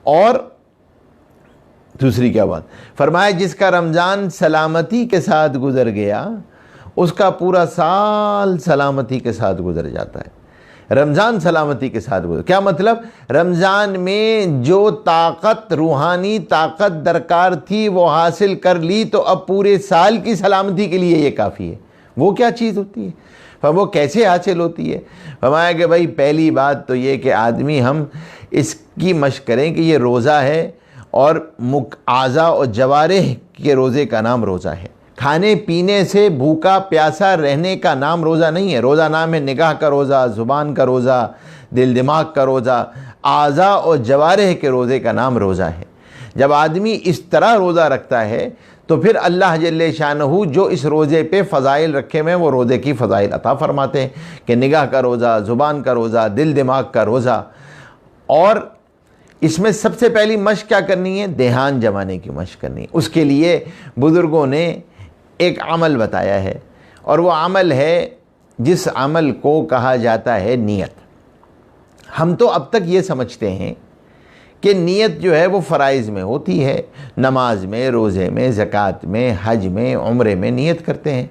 اور دوسری کیا بات فرمایا، جس کا رمضان سلامتی کے ساتھ گزر گیا اس کا پورا سال سلامتی کے ساتھ گزر جاتا ہے۔ رمضان سلامتی کے ساتھ گزر، کیا مطلب؟ رمضان میں جو طاقت، روحانی طاقت درکار تھی وہ حاصل کر لی تو اب پورے سال کی سلامتی کے لیے یہ کافی ہے۔ وہ کیا چیز ہوتی ہے؟ وہ کیسے حاصل ہوتی ہے؟ فرمایا کہ بھائی پہلی بات تو یہ کہ آدمی ہم اس کی مشق کریں کہ یہ روزہ ہے، اور اعضاء و جوارح کے روزے کا نام روزہ ہے۔ کھانے پینے سے بھوکا پیاسا رہنے کا نام روزہ نہیں ہے۔ روزہ نام ہے نگاہ کا روزہ، زبان کا روزہ، دل دماغ کا روزہ، اعضاء و جوارح کے روزے کا نام روزہ ہے۔ جب آدمی اس طرح روزہ رکھتا ہے تو پھر اللہ جل شانہ جو اس روزے پہ فضائل رکھے ہوئے وہ روزے کی فضائل عطا فرماتے ہیں کہ نگاہ کا روزہ، زبان کا روزہ، دل دماغ کا روزہ۔ اور اس میں سب سے پہلی مشق کیا کرنی ہے؟ دھیان جمانے کی مشق کرنی ہے۔ اس کے لیے بزرگوں نے ایک عمل بتایا ہے، اور وہ عمل ہے جس عمل کو کہا جاتا ہے نیت۔ ہم تو اب تک یہ سمجھتے ہیں کہ نیت جو ہے وہ فرائض میں ہوتی ہے، نماز میں، روزے میں، زکوٰۃ میں، حج میں، عمرے میں نیت کرتے ہیں۔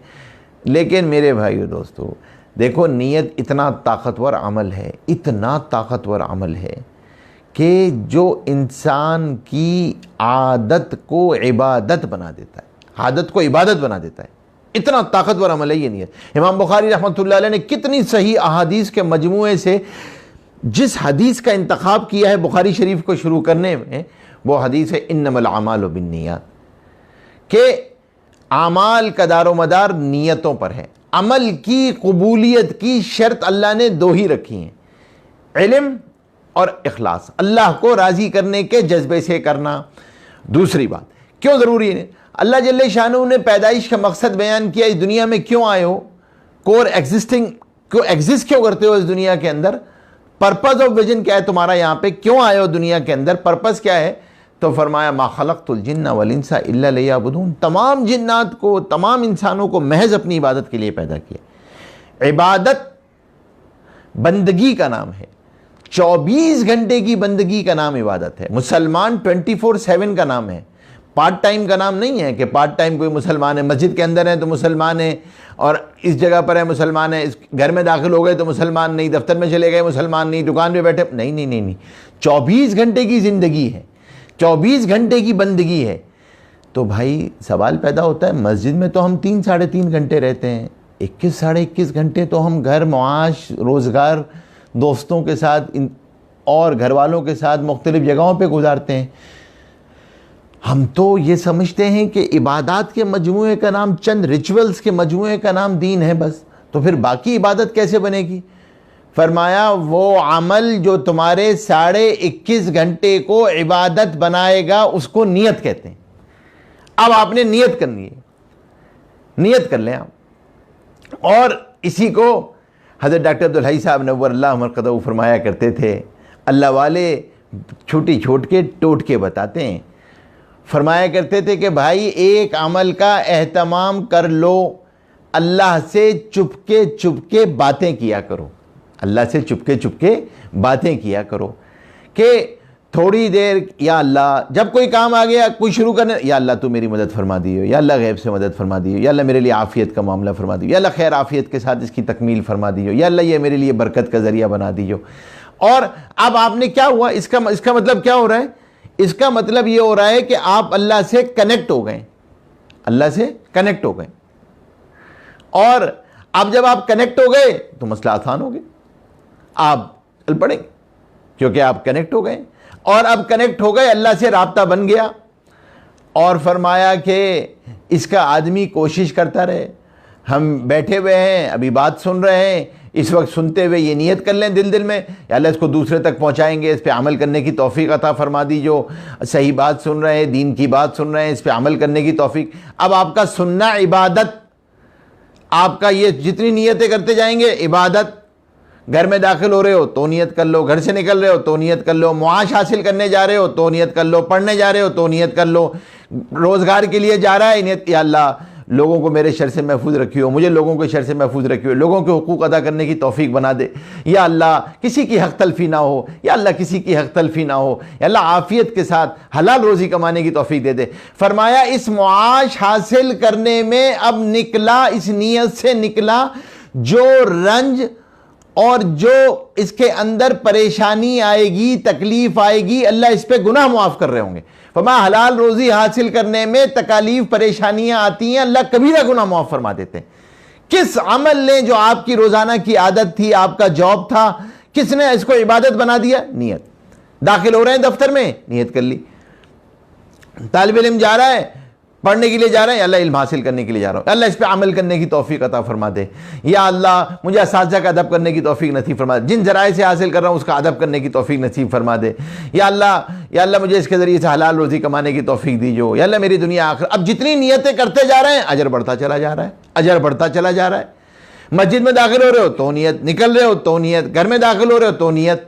لیکن میرے بھائیو دوستو، دیکھو نیت اتنا طاقتور عمل ہے، اتنا طاقتور عمل ہے کہ جو انسان کی عادت کو عبادت بنا دیتا ہے، عادت کو عبادت بنا دیتا ہے۔ اتنا طاقتور عمل ہے یہ نیت۔ امام بخاری رحمۃ اللہ علیہ نے کتنی صحیح احادیث کے مجموعے سے جس حدیث کا انتخاب کیا ہے بخاری شریف کو شروع کرنے میں، وہ حدیث ہے انما الاعمال بالنیات، کہ اعمال کا دار و مدار نیتوں پر ہے۔ عمل کی قبولیت کی شرط اللہ نے دو ہی رکھی ہیں، علم اور اخلاص، اللہ کو راضی کرنے کے جذبے سے کرنا۔ دوسری بات کیوں ضروری ہے؟ اللہ جل شانہ نے پیدائش کا مقصد بیان کیا، اس دنیا میں کیوں آئے ہو، کور ایگزسٹنگ ایگزسٹ کیوں کرتے ہو اس دنیا کے اندر، پرپز آف ویژن کیا ہے تمہارا، یہاں پہ کیوں آئے ہو دنیا کے اندر، پرپز کیا ہے؟ تو فرمایا ما خلقت الجن والانس الا لیعبدون، تمام جنات کو، تمام انسانوں کو محض اپنی عبادت کے لیے پیدا کیا۔ عبادت بندگی کا نام ہے، 24 گھنٹے کی بندگی کا نام عبادت ہے۔ مسلمان 24/7 کا نام ہے، پارٹ ٹائم کا نام نہیں ہے کہ پارٹ ٹائم کوئی مسلمان ہے، مسجد کے اندر ہے تو مسلمان ہے، اور اس جگہ پر ہے مسلمان ہے، اس گھر میں داخل ہو گئے تو مسلمان نہیں، دفتر میں چلے گئے مسلمان نہیں، دکان پہ بیٹھے نہیں نہیں نہیں نہیں، 24 گھنٹے کی زندگی ہے، 24 گھنٹے کی بندگی ہے۔ تو بھائی سوال پیدا ہوتا ہے، مسجد میں تو ہم 3-3.5 گھنٹے رہتے ہیں، 21-21.5 گھنٹے تو ہم گھر، معاش، روزگار، دوستوں کے ساتھ اور گھر والوں کے ساتھ مختلف جگہوں پہ گزارتے ہیں۔ ہم تو یہ سمجھتے ہیں کہ عبادات کے مجموعے کا نام، چند ریچولز کے مجموعے کا نام دین ہے بس، تو پھر باقی عبادت کیسے بنے گی؟ فرمایا وہ عمل جو تمہارے 21.5 گھنٹے کو عبادت بنائے گا اس کو نیت کہتے ہیں۔ اب آپ نے نیت کرنی ہے، نیت کر لیں آپ۔ اور اسی کو حضرت ڈاکٹر عبدالحی صاحب نور اللہ مرقدہ فرمایا کرتے تھے، اللہ والے چھوٹی چھوٹ کے ٹوٹ کے بتاتے ہیں۔ فرمایا کرتے تھے کہ بھائی ایک عمل کا اہتمام کر لو، اللہ سے چپ کے باتیں کیا کرو، اللہ سے چپ کے باتیں کیا کرو، کہ تھوڑی دیر یا اللہ، جب کوئی کام آ گیا کوئی شروع کرنے، یا اللہ تو میری مدد فرما دیو، یا اللہ غیب سے مدد فرما دیو، یا اللہ میرے لیے عافیت کا معاملہ فرما دیو، یا اللہ خیر عافیت کے ساتھ اس کی تکمیل فرما دیو، یا اللہ یہ میرے لیے برکت کا ذریعہ بنا دیو۔ اور اب آپ نے کیا ہوا، اس کا مطلب کیا ہو رہا ہے؟ اس کا مطلب یہ ہو رہا ہے کہ آپ اللہ سے کنیکٹ ہو گئے، اللہ سے کنیکٹ ہو گئے۔ اور اب جب آپ کنیکٹ ہو گئے تو مسئلہ آسان ہو گیا، آپ چل پڑیں گے کیونکہ آپ کنیکٹ ہو گئے، اور اب کنیکٹ ہو گئے، اللہ سے رابطہ بن گیا۔ اور فرمایا کہ اس کا آدمی کوشش کرتا رہے، ہم بیٹھے ہوئے ہیں ابھی بات سن رہے ہیں، اس وقت سنتے ہوئے یہ نیت کر لیں دل میں، یا اللہ اس کو دوسرے تک پہنچائیں گے، اس پہ عمل کرنے کی توفیق عطا فرما دی، جو صحیح بات سن رہے ہیں، دین کی بات سن رہے ہیں، اس پہ عمل کرنے کی توفیق۔ اب آپ کا سننا عبادت، آپ کا یہ جتنی نیتیں کرتے جائیں گے عبادت۔ گھر میں داخل ہو رہے ہو تو نیت کر لو، گھر سے نکل رہے ہو تو نیت کر لو، معاش حاصل کرنے جا رہے ہو تو نیت کر لو، پڑھنے جا رہے ہو تو نیت کر لو، روزگار کے لیے جا رہا ہے نیت، یا اللہ لوگوں کو میرے شر سے محفوظ رکھیو، مجھے لوگوں کے شر سے محفوظ رکھیو، لوگوں کے حقوق ادا کرنے کی توفیق بنا دے یا اللہ، کسی کی حق تلفی نہ ہو یا اللہ، کسی کی حق تلفی نہ ہو یا اللہ، عافیت کے ساتھ حلال روزی کمانے کی توفیق دے دے۔ فرمایا اس معاش حاصل کرنے میں اب نکلا، اس نیت سے نکلا جو رنج اور جو اس کے اندر پریشانی آئے گی، تکلیف آئے گی، اللہ اس پہ گناہ معاف کر رہے ہوں گے۔ فرمایا حلال روزی حاصل کرنے میں تکالیف پریشانیاں آتی ہیں، اللہ کبیرہ گناہ معاف فرما دیتے ہیں۔ کس عمل نے جو آپ کی روزانہ کی عادت تھی، آپ کا جاب تھا، کس نے اس کو عبادت بنا دیا؟ نیت۔ داخل ہو رہے ہیں دفتر میں، نیت کر لی۔ طالب علم جا رہا ہے، پڑھنے کے لیے جا رہے ہیں، اللہ علم حاصل کرنے کے لیے جا رہا ہوں، اللہ اس پہ عمل کرنے کی توفیق عطا فرما دے، یا اللہ مجھے اساتذہ کا ادب کرنے کی توفیق نصیب فرما دے، جن ذرائع سے حاصل کر رہا ہوں اس کا ادب کرنے کی توفیق نصیب فرما دے، یا اللہ مجھے اس کے ذریعے سے حلال روزی کمانے کی توفیق دیجو، یا اللہ میری دنیا آخر۔ اب جتنی نیتیں کرتے جا رہے ہیں اجر بڑھتا چلا جا رہا ہے، اجر بڑھتا چلا جا رہا ہے۔ مسجد میں داخل ہو رہے ہو تو نیت، نکل رہے ہو تو نیت، گھر میں داخل ہو رہے ہو تو نیت۔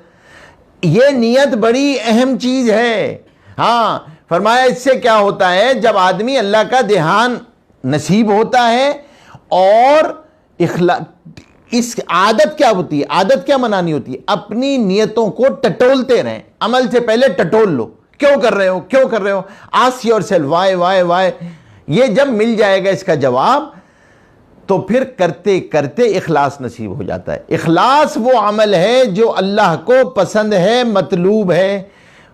یہ نیت بڑی اہم چیز ہے۔ ہاں، فرمایا اس سے کیا ہوتا ہے، جب آدمی اللہ کا دھیان نصیب ہوتا ہے اور اس عادت کیا ہوتی ہے، عادت کیا منانی ہوتی ہے، اپنی نیتوں کو ٹٹولتے رہیں، عمل سے پہلے ٹٹول لو، کیوں کر رہے ہو، کیوں کر رہے ہو، ask yourself why why why. یہ جب مل جائے گا اس کا جواب تو پھر کرتے کرتے اخلاص نصیب ہو جاتا ہے۔ اخلاص وہ عمل ہے جو اللہ کو پسند ہے، مطلوب ہے،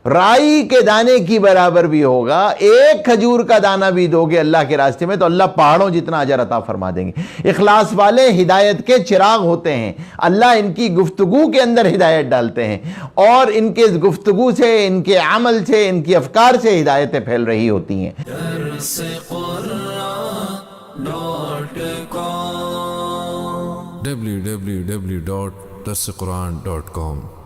رائی کے دانے کی برابر بھی ہوگا۔ ایک کھجور کا دانہ بھی دو گے اللہ کے راستے میں تو اللہ پہاڑوں جتنا اجر عطا فرما دیں گے۔ اخلاص والے ہدایت کے چراغ ہوتے ہیں، اللہ ان کی گفتگو کے اندر ہدایت ڈالتے ہیں اور ان کے گفتگو سے، ان کے عمل سے، ان کی افکار سے ہدایتیں پھیل رہی ہوتی ہیں۔ www.darsequran.com